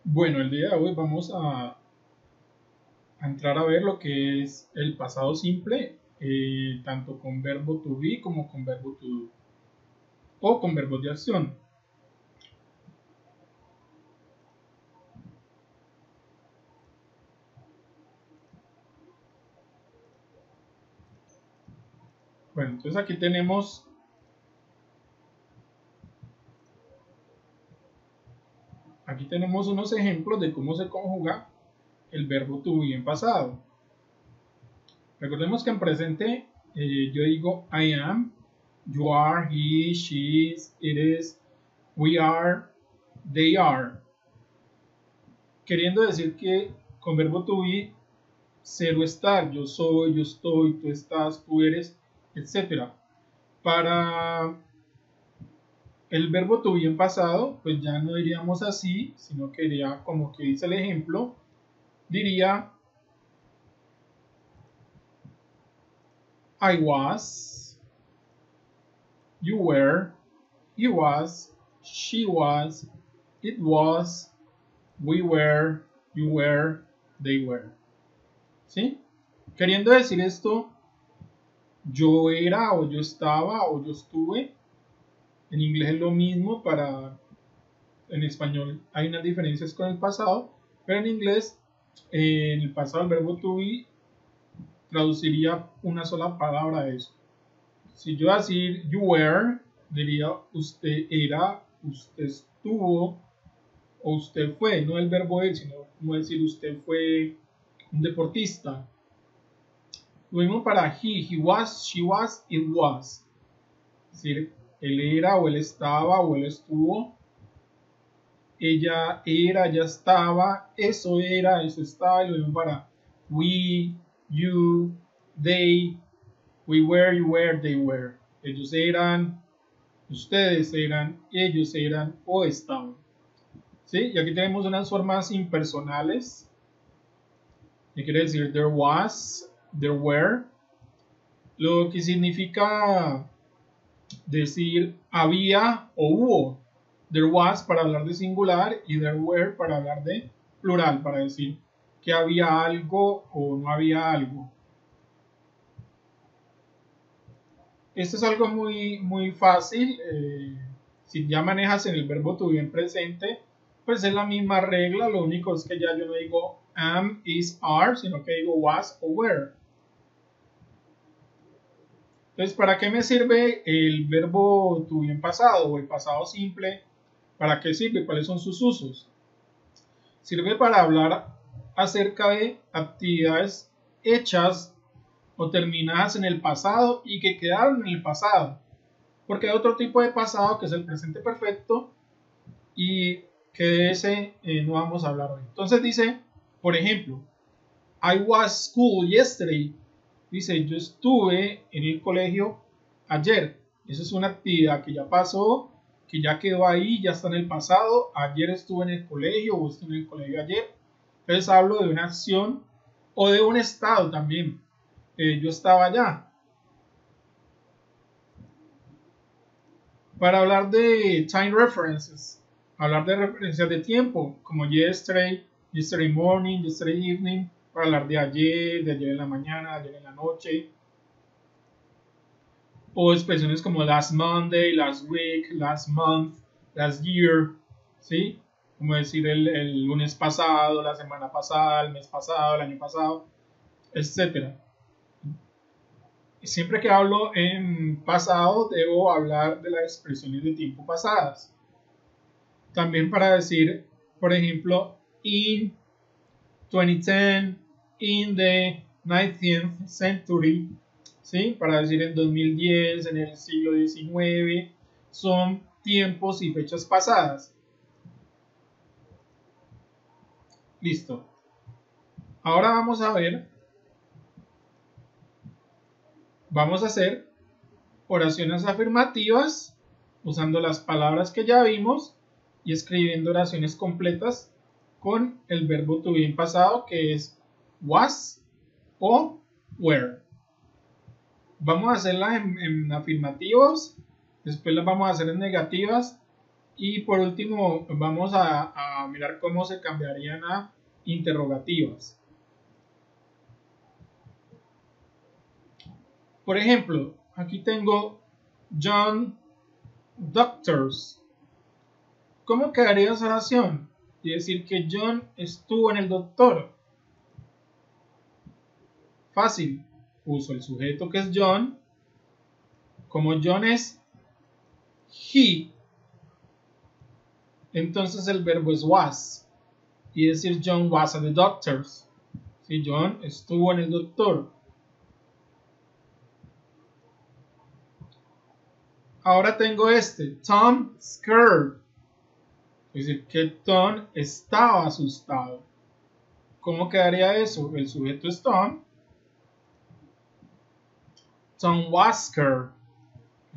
Bueno, el día de hoy vamos a entrar a ver lo que es el pasado simple, tanto con verbo to be como con verbo to do o con verbos de acción. Bueno, entonces aquí tenemos unos ejemplos de cómo se conjuga el verbo to be en pasado. Recordemos que en presente yo digo I am, you are, he, she, it is, we are, they are. Queriendo decir que con verbo to be, ser o estar, yo soy, yo estoy, tú estás, tú eres, etc. Para el verbo to be en pasado, pues ya no diríamos así, sino que diría, como que dice el ejemplo, diría I was, you were, he was, she was, it was, we were, you were, they were. ¿Sí? Queriendo decir esto, yo era o yo estaba o yo estuve. En inglés es lo mismo, en español hay unas diferencias con el pasado, pero en inglés en el pasado el verbo to be traduciría una sola palabra a eso. Si yo decir you were, diría usted era, usted estuvo o usted fue, no el verbo ir, sino como decir usted fue un deportista. Lo mismo para he was, she was, it was. Es decir, él era o él estaba o él estuvo. Ella era, ya estaba, eso era, eso estaba, y lo mismo para we, you, they, we were, you were, they were. Ellos eran, ustedes eran, ellos eran o estaban. ¿Sí? Y aquí tenemos unas formas impersonales, que quiere decir there was, there were, lo que significa decir había o hubo. There was para hablar de singular y there were para hablar de plural, para decir que había algo o no había algo. Esto es algo muy fácil. Si ya manejas en el verbo to be en presente, pues es la misma regla. Lo único es que ya yo no digo am, is, are, sino que digo was o were. Entonces, ¿para qué me sirve el verbo to be en pasado o el pasado simple? ¿Para qué sirve? ¿Cuáles son sus usos? Sirve para hablar acerca de actividades hechas o terminadas en el pasado y que quedaron en el pasado. Porque hay otro tipo de pasado que es el presente perfecto y que de ese no vamos a hablar hoy. Entonces dice, por ejemplo, I was school yesterday. Dice, yo estuve en el colegio ayer. Eso es una actividad que ya pasó, que ya quedó ahí, ya está en el pasado. Ayer estuve en el colegio o estuve en el colegio ayer. Entonces hablo de una acción o de un estado también. Yo estaba allá. Para hablar de time references, hablar de referencias de tiempo, como yesterday, yesterday morning, yesterday evening, para hablar de ayer en la mañana, de ayer en la noche. O expresiones como last Monday, last week, last month, last year, ¿sí? Como decir el lunes pasado, la semana pasada, el mes pasado, el año pasado, etc. Siempre que hablo en pasado, debo hablar de las expresiones de tiempo pasadas. También para decir, por ejemplo, in 2010, in the 19th century, ¿sí? Para decir en 2010, en el siglo XIX, son tiempos y fechas pasadas. Listo. Ahora vamos a hacer oraciones afirmativas usando las palabras que ya vimos y escribiendo oraciones completas con el verbo to be en pasado, que es was o were. Vamos a hacerlas en afirmativos, después las vamos a hacer en negativas Y por último, vamos a mirar cómo se cambiarían a interrogativas. Por ejemplo, aquí tengo John Doctors. ¿Cómo quedaría esa oración? Y decir que John estuvo en el doctor. Fácil. Uso el sujeto que es John. Como John es he, entonces el verbo es was. Y decir John was at the doctor's. Si John estuvo en el doctor. Ahora tengo este, Tom scared. Es decir, que Tom estaba asustado. ¿Cómo quedaría eso? El sujeto es Tom. Tom was scared.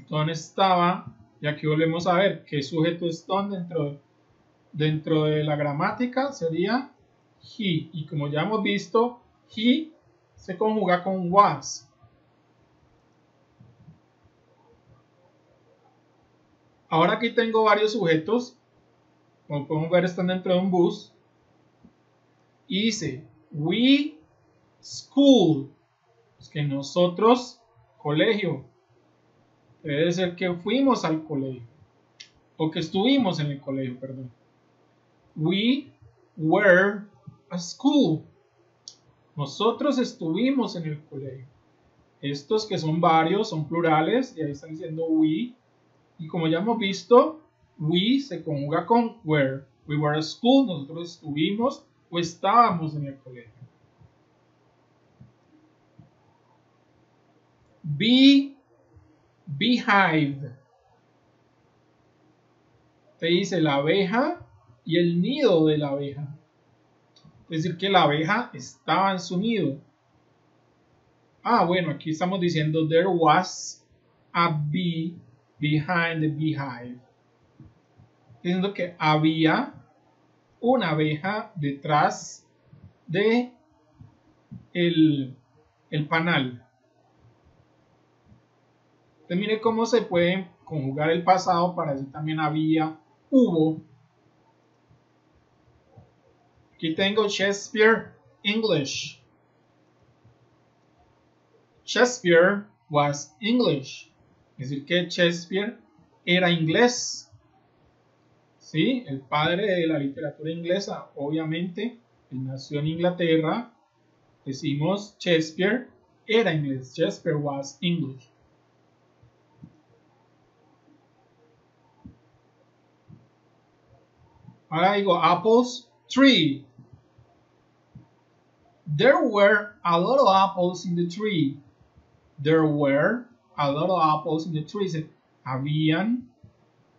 Tom estaba, y aquí volvemos a ver qué sujeto es Tom dentro de la gramática, sería he. Y como ya hemos visto, he se conjuga con was. Ahora aquí tengo varios sujetos. Como podemos ver, están dentro de un bus. Y dice, we school. Es que nosotros, colegio. Debe ser que fuimos al colegio. O que estuvimos en el colegio, perdón. We were a school. Nosotros estuvimos en el colegio. Estos que son varios, son plurales. Y ahí están diciendo we. Y como ya hemos visto, we se conjuga con were. We were at school, nosotros estuvimos o estábamos en el colegio. Be, beehive. Te dice la abeja y el nido de la abeja. Es decir, que la abeja estaba en su nido. Ah, bueno, aquí estamos diciendo there was a bee behind the beehive. Diciendo que había una abeja detrás de el panal. Entonces mire cómo se puede conjugar el pasado para decir también había, hubo. Aquí tengo Shakespeare English. Shakespeare was English. Es decir, que Shakespeare era inglés. ¿Sí? El padre de la literatura inglesa, obviamente, él nació en Inglaterra. Decimos Shakespeare era inglés. Shakespeare was English. Ahora digo apples tree. There were a lot of apples in the tree. There were a lot of apples in the tree. Habían,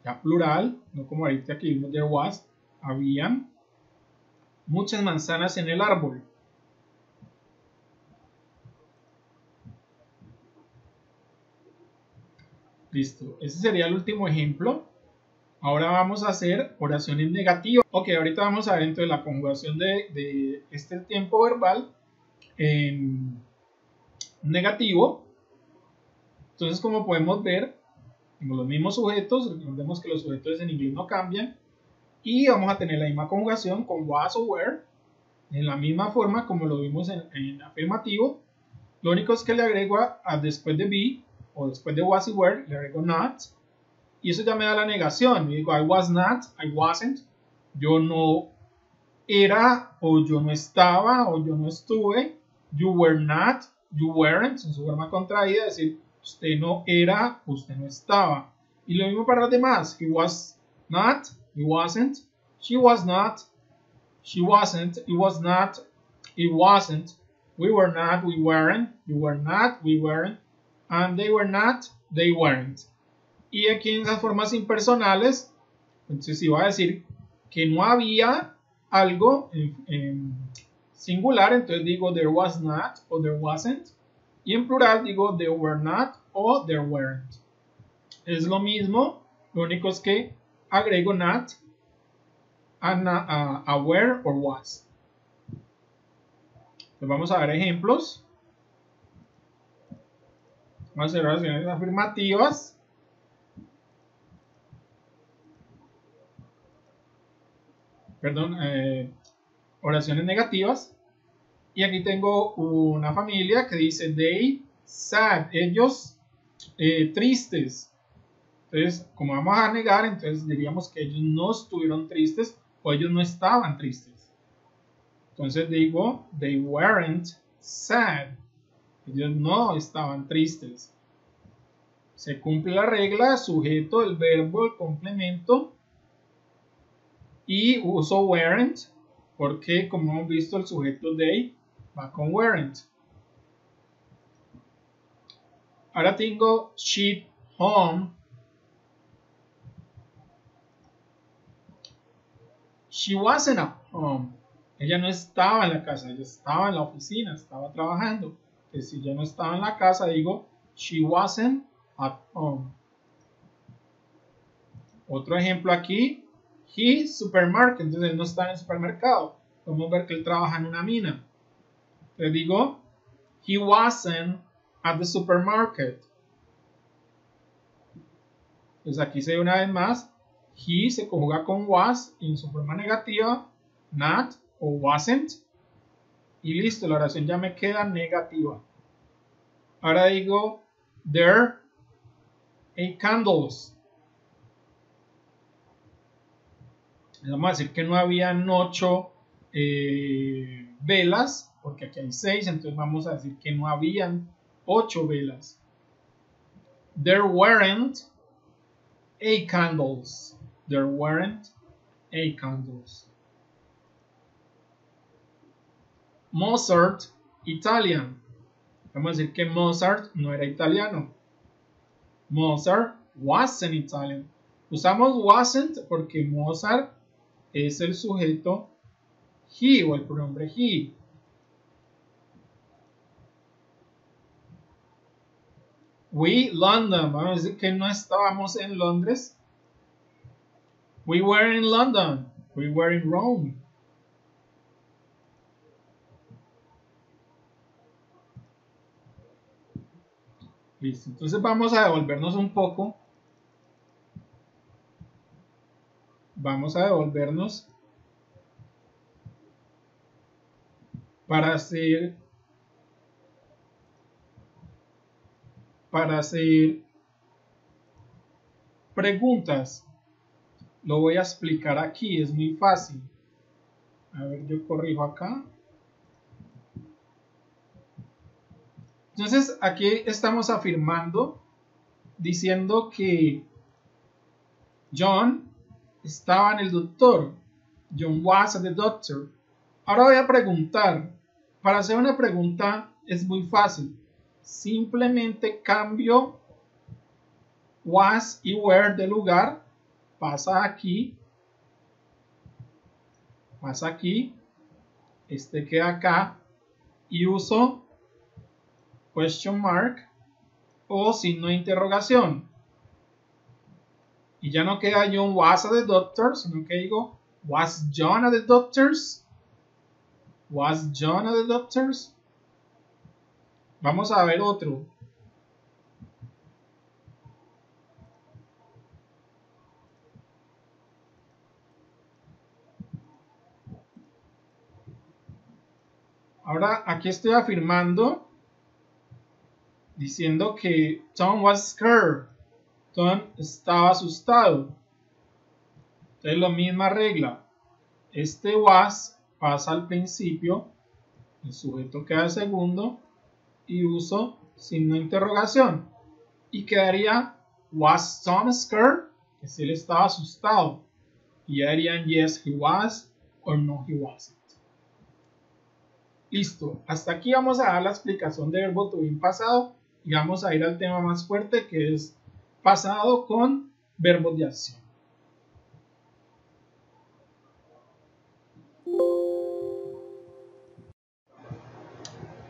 ya plural, no como ahorita que vimos there was, habían muchas manzanas en el árbol. Listo, ese sería el último ejemplo. Ahora vamos a hacer oraciones negativas. Ok, ahorita vamos a ver dentro de la conjugación de este tiempo verbal en negativo. Entonces, como podemos ver, tengo los mismos sujetos. Recordemos que los sujetos en inglés no cambian. Y vamos a tener la misma conjugación con was o were. En la misma forma como lo vimos en afirmativo. Lo único es que le agrego después de be o después de was y were, le agrego not. Y eso ya me da la negación. Y digo, I was not, I wasn't. Yo no era, o yo no estaba, o yo no estuve. You were not, you weren't. En su forma contraída, es decir, usted no era, usted no estaba. Y lo mismo para los demás. He was not, he wasn't. She was not, she wasn't. It was not, it wasn't. We were not, we weren't. You were not, we weren't. And they were not, they weren't. Y aquí en esas formas impersonales, entonces iba a decir que no había algo en singular, entonces digo there was not o there wasn't. Y en plural digo there were not o there weren't. Es lo mismo, lo único es que agrego not a were or was. Entonces vamos a ver ejemplos. Vamos a hacer oraciones afirmativas. perdón, oraciones negativas. Y aquí tengo una familia que dice they sad, ellos tristes. Entonces, como vamos a negar, entonces diríamos que ellos no estuvieron tristes o ellos no estaban tristes. Entonces digo, they weren't sad. Ellos no estaban tristes. Se cumple la regla, sujeto, el verbo, el complemento. Y uso weren't, porque como hemos visto el sujeto they va con weren't. Ahora tengo she'd home. She wasn't at home. Ella no estaba en la casa, ella estaba en la oficina, estaba trabajando. Entonces, si yo no estaba en la casa, digo she wasn't at home. Otro ejemplo aquí, his supermarket. Entonces él no está en el supermercado. Podemos ver que él trabaja en una mina. Entonces digo, he wasn't at the supermarket. Entonces aquí se ve una vez más, he se conjuga con was en su forma negativa, not o wasn't. Y listo, la oración ya me queda negativa. Ahora digo, there are candles. Vamos a decir que no habían 8 velas, porque aquí hay 6, entonces vamos a decir que no habían 8 velas. There weren't 8 candles. There weren't 8 candles. Mozart, Italian. Vamos a decir que Mozart no era italiano. Mozart wasn't Italian. Usamos wasn't porque Mozart es el sujeto he o el pronombre he. We, London. Vamos a decir que no estábamos en Londres. We were in London. We were in Rome. Listo. Entonces vamos a devolvernos un poco. Vamos a devolvernos para hacer preguntas. Lo voy a explicar aquí, es muy fácil. A ver, yo corrijo acá. Entonces aquí estamos afirmando, diciendo que John estaba en el doctor. John was at the doctor. Ahora voy a preguntar. Para hacer una pregunta es muy fácil. Simplemente cambio was y were de lugar. Pasa aquí. Pasa aquí. Este queda acá. Y uso question mark o signo de interrogación. Y ya no queda John was at the doctor, sino que digo was John at the doctor's. Was John at the doctor's? Vamos a ver otro. Ahora aquí estoy afirmando diciendo que Tom was scared. Tom estaba asustado. Entonces la misma regla. Este was pasa al principio, el sujeto queda al segundo y uso signo de interrogación. Y quedaría was Tom scared? Que si él estaba asustado. Y ya dirían yes he was o no he wasn't. Listo, hasta aquí vamos a dar la explicación de verbo to be en pasado y vamos a ir al tema más fuerte que es pasado con verbos de acción.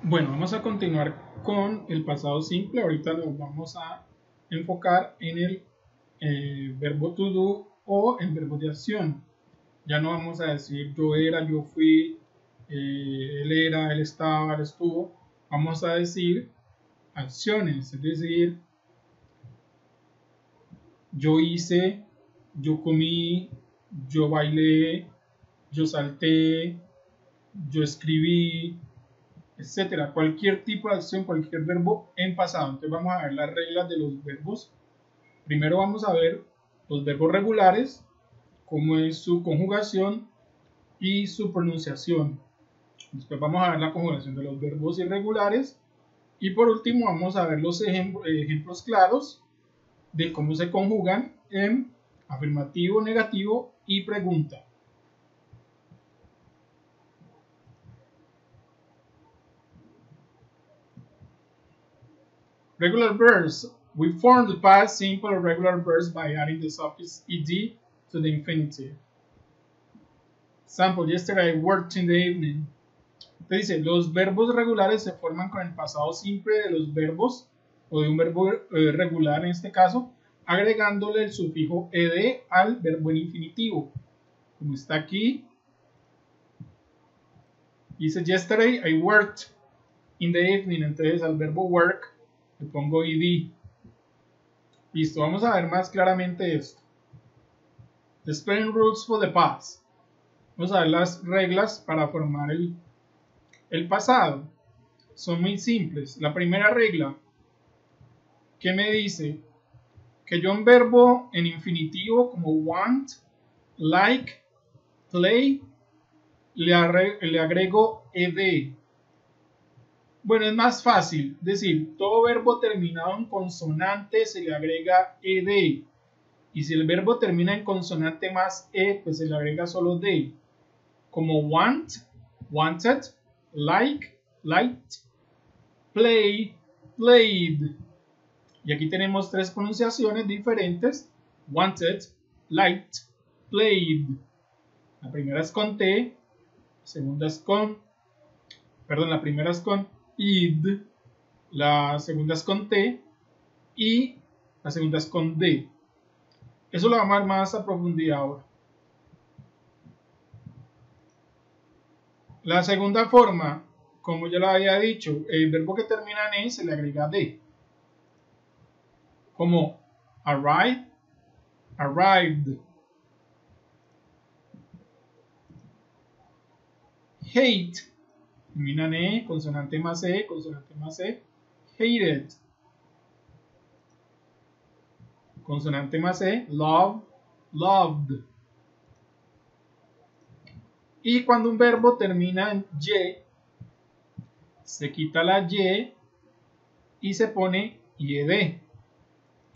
Bueno, vamos a continuar con el pasado simple. Ahorita nos vamos a enfocar en el verbo to do o en verbos de acción. Ya no vamos a decir yo era, yo fui, él era, él estaba, él estuvo. Vamos a decir acciones, es decir, yo hice, yo comí, yo bailé, yo salté, yo escribí, etcétera. Cualquier tipo de acción, cualquier verbo en pasado. Entonces vamos a ver las reglas de los verbos. Primero vamos a ver los verbos regulares, cómo es su conjugación y su pronunciación. Después vamos a ver la conjugación de los verbos irregulares. Y por último vamos a ver los ejemplos claros de cómo se conjugan en afirmativo, negativo y pregunta. Regular verbs. We form the past simple regular verbs by adding the suffix ed to the infinitive. Example, yesterday I worked in the evening. Entonces dice, los verbos regulares se forman con el pasado simple de los verbos, o de un verbo regular en este caso, agregándole el sufijo ed al verbo en infinitivo. Como está aquí, dice, yesterday I worked in the evening. Entonces al verbo work le pongo ed. Listo, vamos a ver más claramente esto. The spelling rules for the past. Vamos a ver las reglas para formar el pasado. Son muy simples. La primera regla, que me dice que yo un verbo en infinitivo como want, like, play, le agrego ed. Bueno, es más fácil decir, todo verbo terminado en consonante se le agrega ed. Y si el verbo termina en consonante más e, pues se le agrega solo d. Como want, wanted, like, liked, play, played. Y aquí tenemos tres pronunciaciones diferentes: wanted, liked, played. La primera es con T, la primera es con id, la segunda es con T y la segunda es con D. Eso lo vamos a ver más a profundidad ahora. La segunda forma, como ya lo había dicho, el verbo que termina en E se le agrega D. Como arrive, arrived. Hate, termina en E, consonante más E, hated. Consonante más E, love, loved. Y cuando un verbo termina en Y, se quita la Y y se pone IED.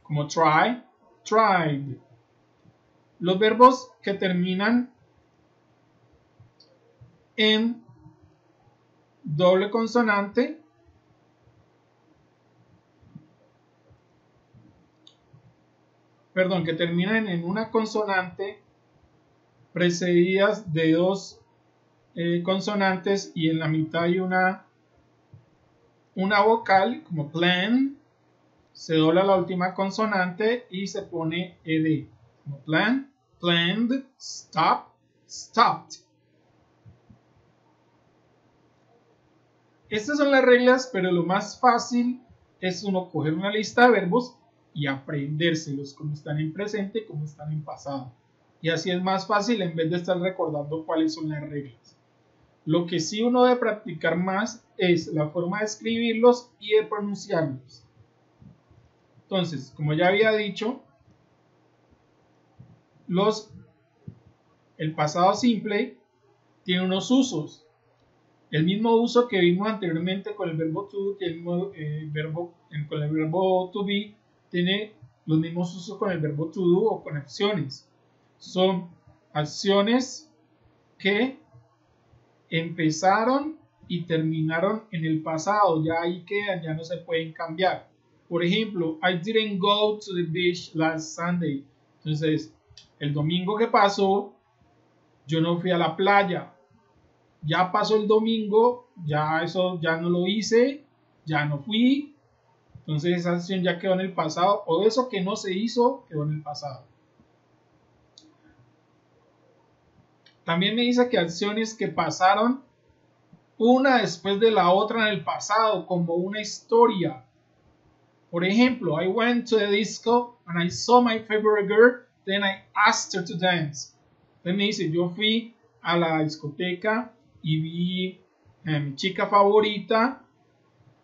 Como try, tried. Los verbos que terminan en doble consonante que terminan en una consonante precedidas de dos consonantes y en la mitad hay una vocal, como plan, se dobla la última consonante y se pone ed, como plan, planned, stop, stopped. Estas son las reglas, pero lo más fácil es uno coger una lista de verbos y aprendérselos, como están en presente y como están en pasado. Y así es más fácil en vez de estar recordando cuáles son las reglas. Lo que sí uno debe practicar más es la forma de escribirlos y de pronunciarlos. Entonces, como ya había dicho, el pasado simple tiene unos usos. El mismo uso que vimos anteriormente con el verbo to, con el verbo to be, tiene los mismos usos con el verbo to do o con acciones. Son acciones que empezaron y terminaron en el pasado, ya ahí quedan, ya no se pueden cambiar. Por ejemplo, I didn't go to the beach last Sunday. Entonces, el domingo que pasó, yo no fui a la playa. Ya pasó el domingo, ya eso ya no lo hice, ya no fui. Entonces esa acción ya quedó en el pasado, o eso que no se hizo quedó en el pasado. También me dice que acciones que pasaron una después de la otra en el pasado, como una historia. Por ejemplo, I went to the disco and I saw my favorite girl, then I asked her to dance. Entonces me dice, yo fui a la discoteca y vi a mi chica favorita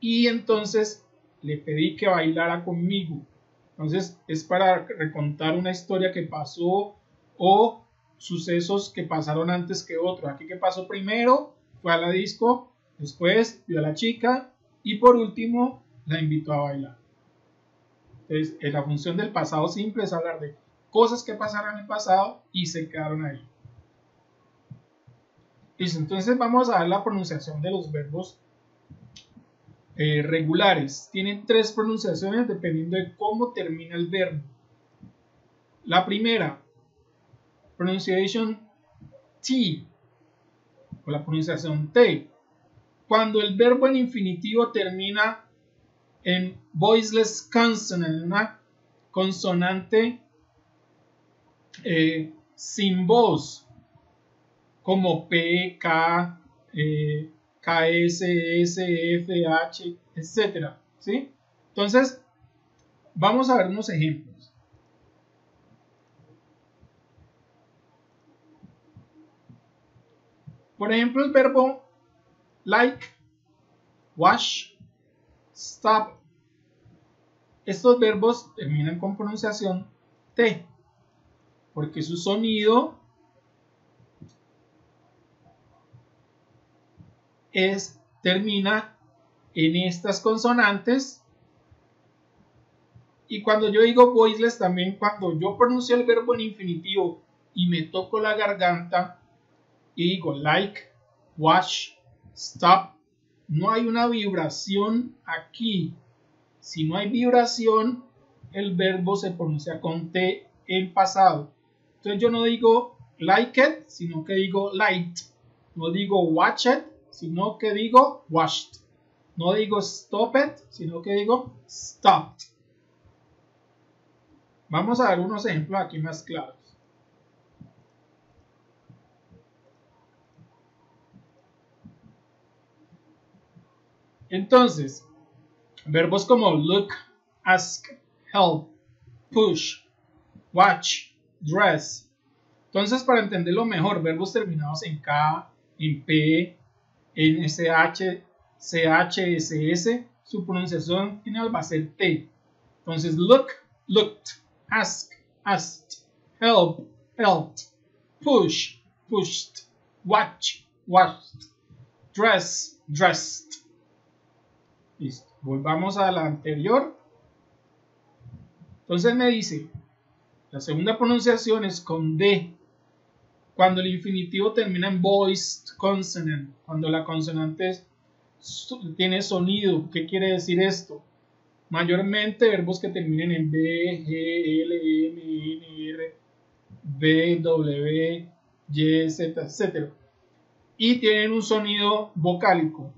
y entonces le pedí que bailara conmigo. Entonces es para recontar una historia que pasó o sucesos que pasaron antes que otros. Aquí que pasó primero, fue a la disco, después vio a la chica y por último la invitó a bailar. Entonces la función del pasado simple es hablar de cosas que pasaron en el pasado y se quedaron ahí. Listo, entonces vamos a ver la pronunciación de los verbos regulares. Tienen 3 pronunciaciones dependiendo de cómo termina el verbo. La primera, pronunciation T, o la pronunciación T. Cuando el verbo en infinitivo termina en voiceless consonant, una consonante sin voz, como P, K, KS, S, F, H, etc. ¿Sí? Entonces, vamos a ver unos ejemplos. Por ejemplo, el verbo like, wash, stop. Estos verbos terminan con pronunciación T, porque su sonido termina en estas consonantes. Y cuando yo digo voiceless, también cuando yo pronuncio el verbo en infinitivo y me toco la garganta y digo like, wash, stop, no hay una vibración aquí. Si no hay vibración, el verbo se pronuncia con T en pasado. Entonces yo no digo like it, sino que digo light. No digo watch it, sino que digo washed. No digo stop it, sino que digo stopped. Vamos a ver unos ejemplos aquí más claros. Entonces, verbos como look, ask, help, push, watch, dress. Entonces, para entenderlo mejor, verbos terminados en K, en P, en SH, CH, SS, su pronunciación final va a ser T. Entonces, look, looked, ask, asked, help, helped, push, pushed, watch, watched, dress, dressed. Listo. Volvamos a la anterior. Entonces me dice, la segunda pronunciación es con D. Cuando el infinitivo termina en voiced consonant, cuando la consonante tiene sonido. ¿Qué quiere decir esto? Mayormente verbos que terminen en B, G, L, M, N, R, B, W, Y, Z, etc. Y tienen un sonido vocálico.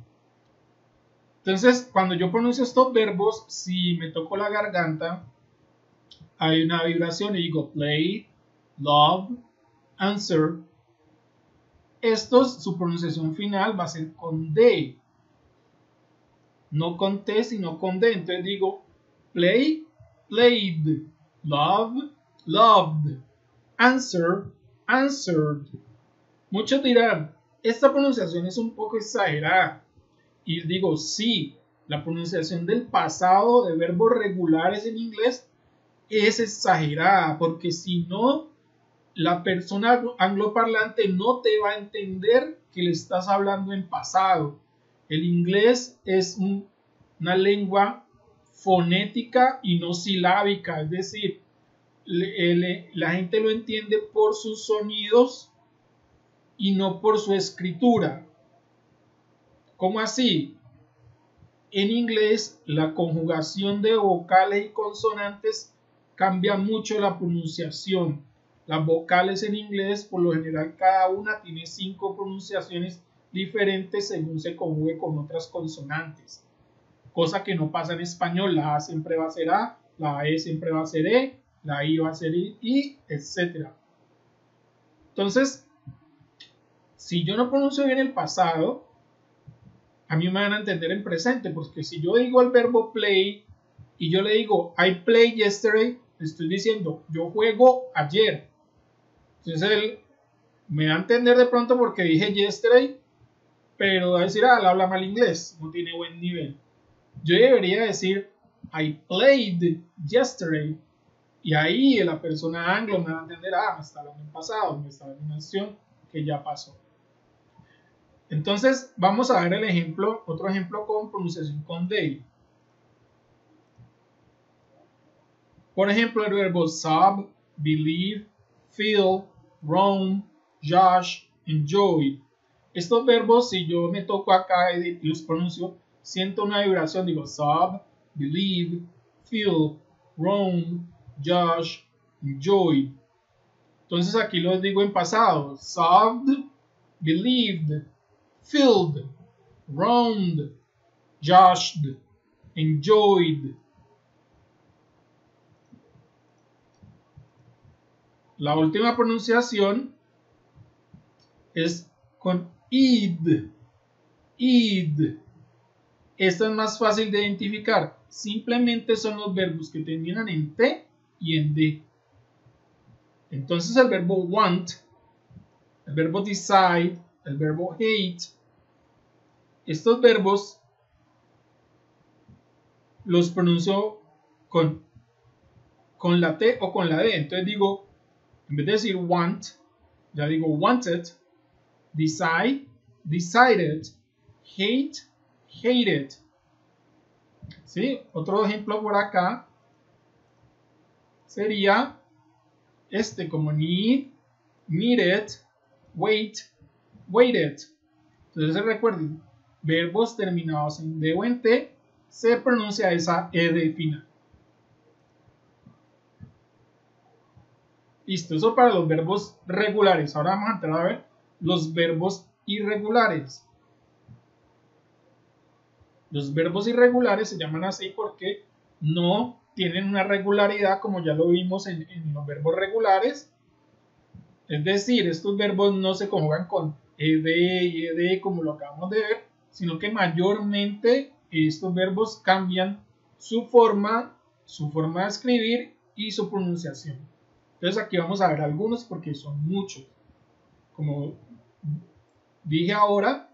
Entonces, cuando yo pronuncio estos verbos, si me toco la garganta, hay una vibración y digo play, love, answer. Estos, su pronunciación final va a ser con D. No con T, sino con D. Entonces digo play, played, love, loved, answer, answered. Muchos dirán, esta pronunciación es un poco exagerada. Y digo, sí, la pronunciación del pasado de verbos regulares en inglés es exagerada, porque si no, la persona angloparlante no te va a entender que le estás hablando en pasado. El inglés es una lengua fonética y no silábica, es decir, la gente lo entiende por sus sonidos y no por su escritura. ¿Cómo así? En inglés, la conjugación de vocales y consonantes cambia mucho la pronunciación. Las vocales en inglés, por lo general, cada una tiene 5 pronunciaciones diferentes según se conjugue con otras consonantes. Cosa que no pasa en español. La A siempre va a ser A, la E siempre va a ser E, la I va a ser I, etc. Entonces, si yo no pronuncio bien el pasado, a mí me van a entender en presente, porque si yo digo el verbo play y yo le digo I played yesterday, estoy diciendo yo juego ayer. Entonces Me da a entender de pronto porque dije yesterday, pero va a decir, él habla mal inglés, no tiene buen nivel. Yo debería decir, I played yesterday. Y ahí la persona anglo me va a entender, me está hablando en pasado, me está hablando en una acción que ya pasó. Entonces, vamos a ver el ejemplo, otro ejemplo con pronunciación con they. Por ejemplo, el verbo sob, believe, feel, roam, josh, enjoy. Estos verbos, si yo me toco acá y los pronuncio, siento una vibración, digo sob, believe, feel, roam, josh, enjoy. Entonces aquí los digo en pasado, sobbed, believed, filled, roamed, joshed, enjoyed. La última pronunciación es con id. Id. Esta es más fácil de identificar. Simplemente son los verbos que terminan en T y en D. Entonces el verbo want, el verbo decide, el verbo hate, estos verbos los pronuncio con la T o con la D. Entonces digo, en vez de decir want, ya digo wanted, decide, decided, hate, hated. ¿Sí? Otro ejemplo por acá sería como need, needed, wait, waited. Entonces recuerden, verbos terminados en D o en T se pronuncia esa ED final. Listo, eso para los verbos regulares. Ahora vamos a entrar a ver los verbos irregulares. Los verbos irregulares se llaman así porque no tienen una regularidad como ya lo vimos en los verbos regulares. Es decir, estos verbos no se conjugan con ed y ed como lo acabamos de ver, sino que mayormente estos verbos cambian su forma de escribir y su pronunciación. Entonces aquí vamos a ver algunos porque son muchos. Como dije ahora,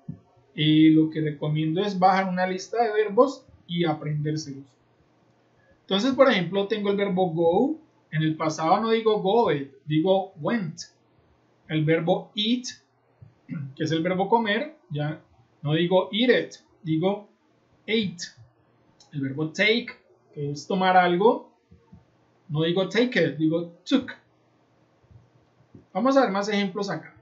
lo que recomiendo es bajar una lista de verbos y aprendérselos. Entonces, por ejemplo, tengo el verbo go. En el pasado no digo goed, digo went. El verbo eat, que es el verbo comer, ya no digo eat it, digo ate. El verbo take, que es tomar algo, no digo take it, digo took. Vamos a ver más ejemplos acá.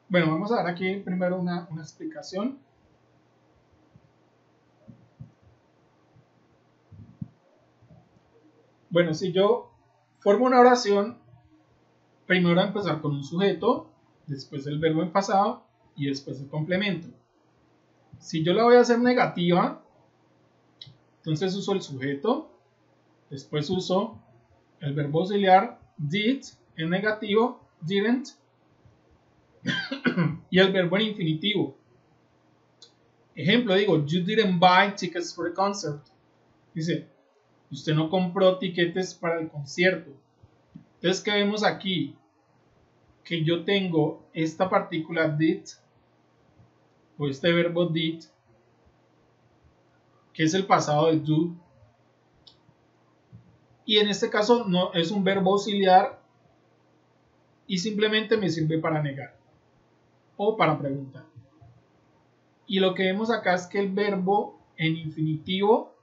Bueno, vamos a ver aquí primero una explicación. Bueno, si yo formo una oración, primero voy a empezar con un sujeto, después el verbo en pasado y después el complemento. Si yo la voy a hacer negativa, entonces uso el sujeto, después uso el verbo auxiliar did en negativo, didn't, y el verbo en infinitivo. Ejemplo, digo, you didn't buy tickets for the concert. Dice, usted no compró tiquetes para el concierto. Entonces, ¿qué vemos aquí? Que yo tengo esta partícula did, o este verbo did, que es el pasado de do, y en este caso no es un verbo auxiliar y simplemente me sirve para negar o para preguntar. Y lo que vemos acá es que el verbo en infinitivo,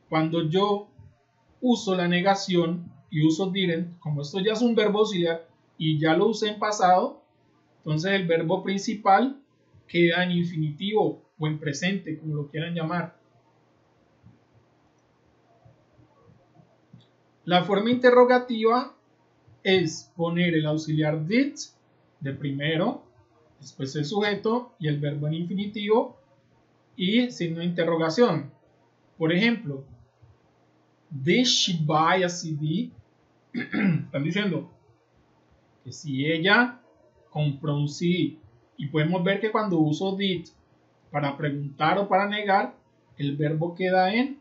cuando yo uso la negación y uso didn't, como esto ya es un verbo auxiliar y ya lo usé en pasado, entonces el verbo principal queda en infinitivo o en presente, como lo quieran llamar. La forma interrogativa es poner el auxiliar did de primero, después el sujeto y el verbo en infinitivo y signo de interrogación. Por ejemplo, did she buy a CD? Están diciendo que si ella compró un CD. Y podemos ver que cuando uso did para preguntar o para negar, el verbo queda en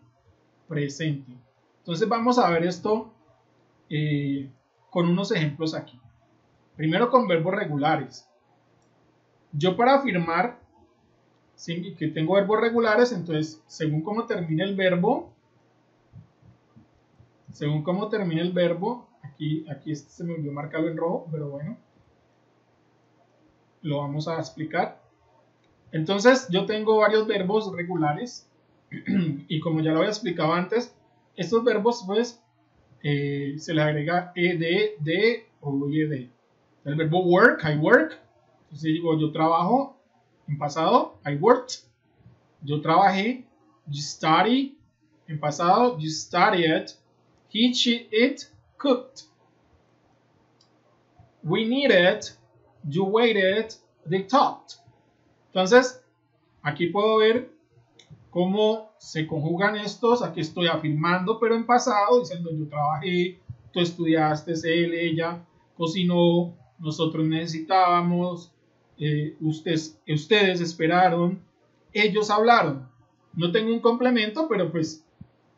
presente. Entonces vamos a ver esto con unos ejemplos aquí. Primero con verbos regulares. Yo para afirmar que tengo verbos regulares, entonces según cómo termine el verbo, aquí se me olvidó marcarlo en rojo, pero bueno, lo vamos a explicar. Entonces yo tengo varios verbos regulares y como ya lo había explicado antes, estos verbos pues se le agrega ed, de o ed. El verbo work, I work. Entonces digo yo trabajo en pasado, I worked. Yo trabajé, you study. En pasado, you studied. He, she, it cooked. We needed, you waited, they talked. Entonces, aquí puedo ver cómo se conjugan estos. Aquí estoy afirmando, pero en pasado, diciendo yo trabajé, tú estudiaste, él, ella, cocinó, nosotros necesitábamos, ustedes esperaron, ellos hablaron. No tengo un complemento, pero pues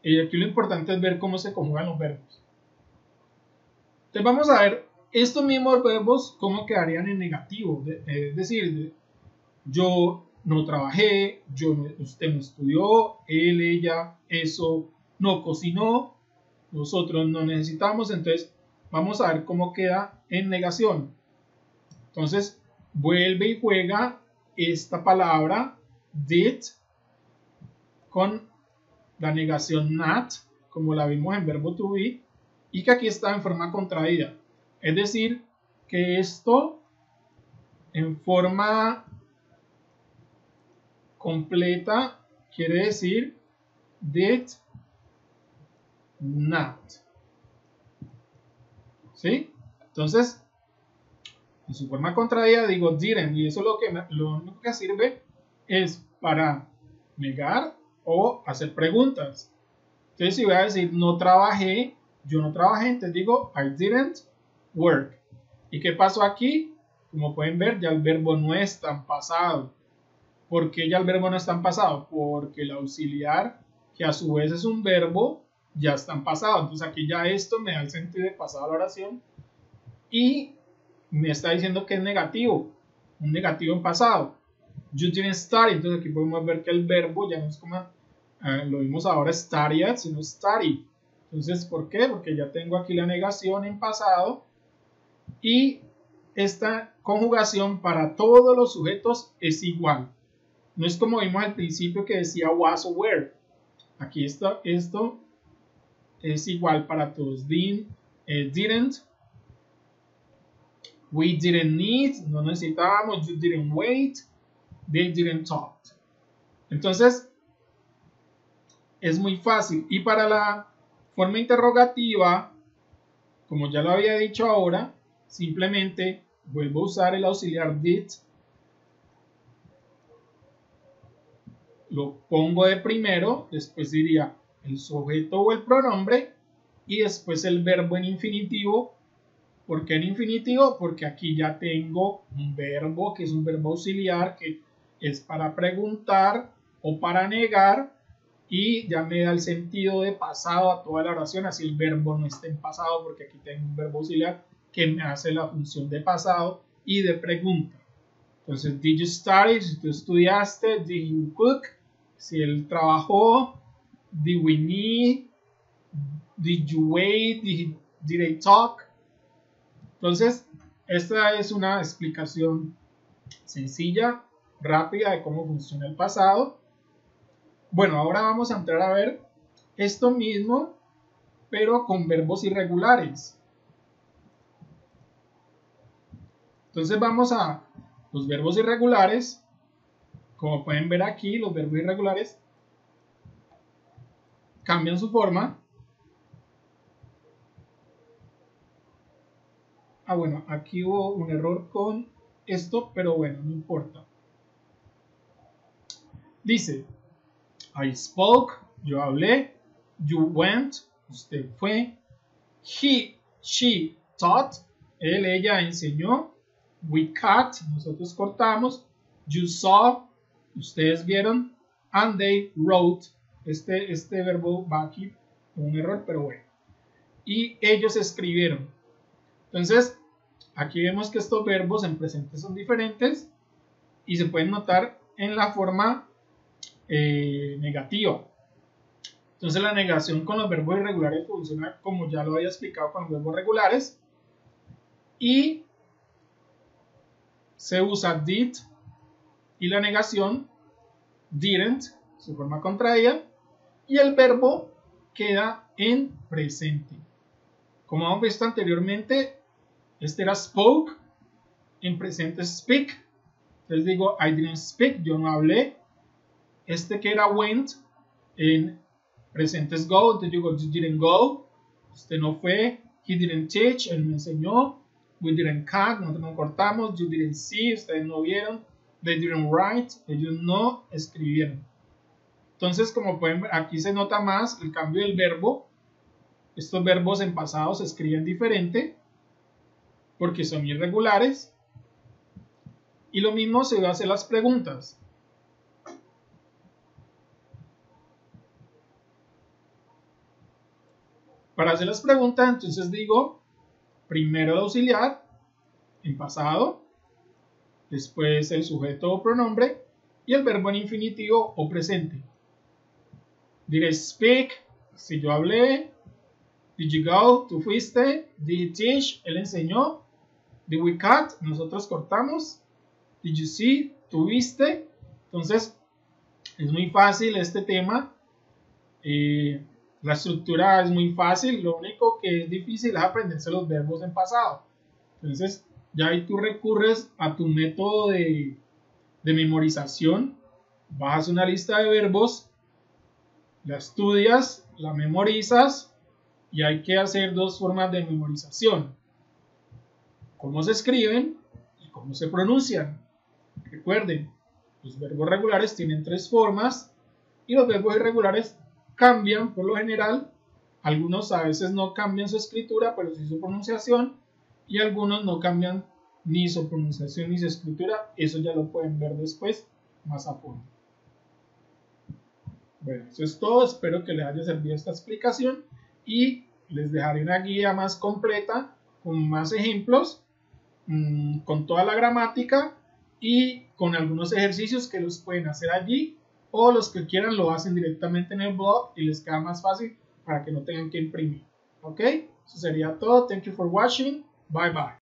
aquí lo importante es ver cómo se conjugan los verbos. Entonces vamos a ver estos mismos verbos cómo quedarían en negativo. Es decir, yo no trabajé, usted no estudió, él, ella, eso, no cocinó, nosotros no necesitamos. Entonces vamos a ver cómo queda en negación. Entonces vuelve y juega esta palabra did con la negación not, como la vimos en verbo to be, y que aquí está en forma contraída. Es decir, que esto en forma completa quiere decir did not. ¿Sí? Entonces, en su forma contraída digo didn't, y eso lo único que sirve es para negar o hacer preguntas. Entonces, si voy a decir no trabajé, yo no trabajé, entonces digo I didn't work. ¿Y qué pasó aquí? Como pueden ver, ya el verbo no está en pasado. ¿Por qué ya el verbo no está en pasado? Porque el auxiliar, que a su vez es un verbo, ya está en pasado. Entonces aquí ya esto me da el sentido de pasado a la oración y me está diciendo que es negativo, un negativo en pasado. You didn't study. Entonces aquí podemos ver que el verbo ya no es como lo vimos ahora studied, sino study. Entonces, ¿por qué? Porque ya tengo aquí la negación en pasado y esta conjugación para todos los sujetos es igual. No es como vimos al principio que decía was o were. Aquí esto es igual para todos. Didn't. We didn't need. No necesitábamos. You didn't wait. They didn't talk. Entonces, es muy fácil. Y para la forma interrogativa, como ya lo había dicho ahora, simplemente vuelvo a usar el auxiliar did. Lo pongo de primero, después diría el sujeto o el pronombre y después el verbo en infinitivo. ¿Por qué en infinitivo? Porque aquí ya tengo un verbo que es un verbo auxiliar que es para preguntar o para negar y ya me da el sentido de pasado a toda la oración, así el verbo no está en pasado porque aquí tengo un verbo auxiliar que me hace la función de pasado y de pregunta. Entonces, did you study? Si tú estudiaste. Did you cook? Si él trabajó. Did we need? Did you wait? Did they talk? Entonces, esta es una explicación sencilla, rápida de cómo funciona el pasado. Bueno, ahora vamos a entrar a ver esto mismo, pero con verbos irregulares. Entonces vamos a los verbos irregulares. Como pueden ver aquí, los verbos irregulares cambian su forma. Bueno, aquí hubo un error con esto, pero bueno, no importa. Dice, I spoke, yo hablé. You went, usted fue. He, she taught, él, ella enseñó. We cut, nosotros cortamos. You saw, Ustedes vieron, and they wrote. Este verbo va aquí con un error, pero bueno. Y ellos escribieron. Entonces, aquí vemos que estos verbos en presente son diferentes y se pueden notar en la forma negativa. Entonces, la negación con los verbos irregulares funciona como ya lo había explicado con los verbos regulares. Y se usa did y la negación didn't, su forma contraída, y el verbo queda en presente. Como hemos visto anteriormente, este era spoke, en presente speak. Entonces digo I didn't speak, yo no hablé. Este que era went, en presente es go, entonces digo you didn't go, usted no fue. He didn't teach, él me enseñó. We didn't cut, nosotros no cortamos. You didn't see, ustedes no vieron. They didn't write, ellos no escribieron. Entonces, como pueden ver, aquí se nota más el cambio del verbo. Estos verbos en pasado se escriben diferente porque son irregulares. Y lo mismo se va a hacer las preguntas. Para hacer las preguntas, entonces digo primero el auxiliar en pasado, después el sujeto o pronombre y el verbo en infinitivo o presente. Diré speak, si yo hablé. Did you go, tú fuiste. Did he teach, él enseñó. Did we cut, nosotros cortamos. Did you see, tú viste. Entonces, es muy fácil este tema. La estructura es muy fácil, lo único que es difícil es aprenderse los verbos en pasado. Entonces, ya ahí tú recurres a tu método de memorización. Bajas una lista de verbos, la estudias, la memorizas y hay que hacer dos formas de memorización: cómo se escriben y cómo se pronuncian. Recuerden, los verbos regulares tienen tres formas y los verbos irregulares cambian por lo general. Algunos a veces no cambian su escritura, pero sí su pronunciación, y algunos no cambian ni su pronunciación ni su escritura. Eso ya lo pueden ver después más a fondo. Bueno, eso es todo. Espero que les haya servido esta explicación y les dejaré una guía más completa con más ejemplos, con toda la gramática y con algunos ejercicios que los pueden hacer allí, o los que quieran lo hacen directamente en el blog y les queda más fácil para que no tengan que imprimir. Ok, eso sería todo. Thank you for watching. Bye bye.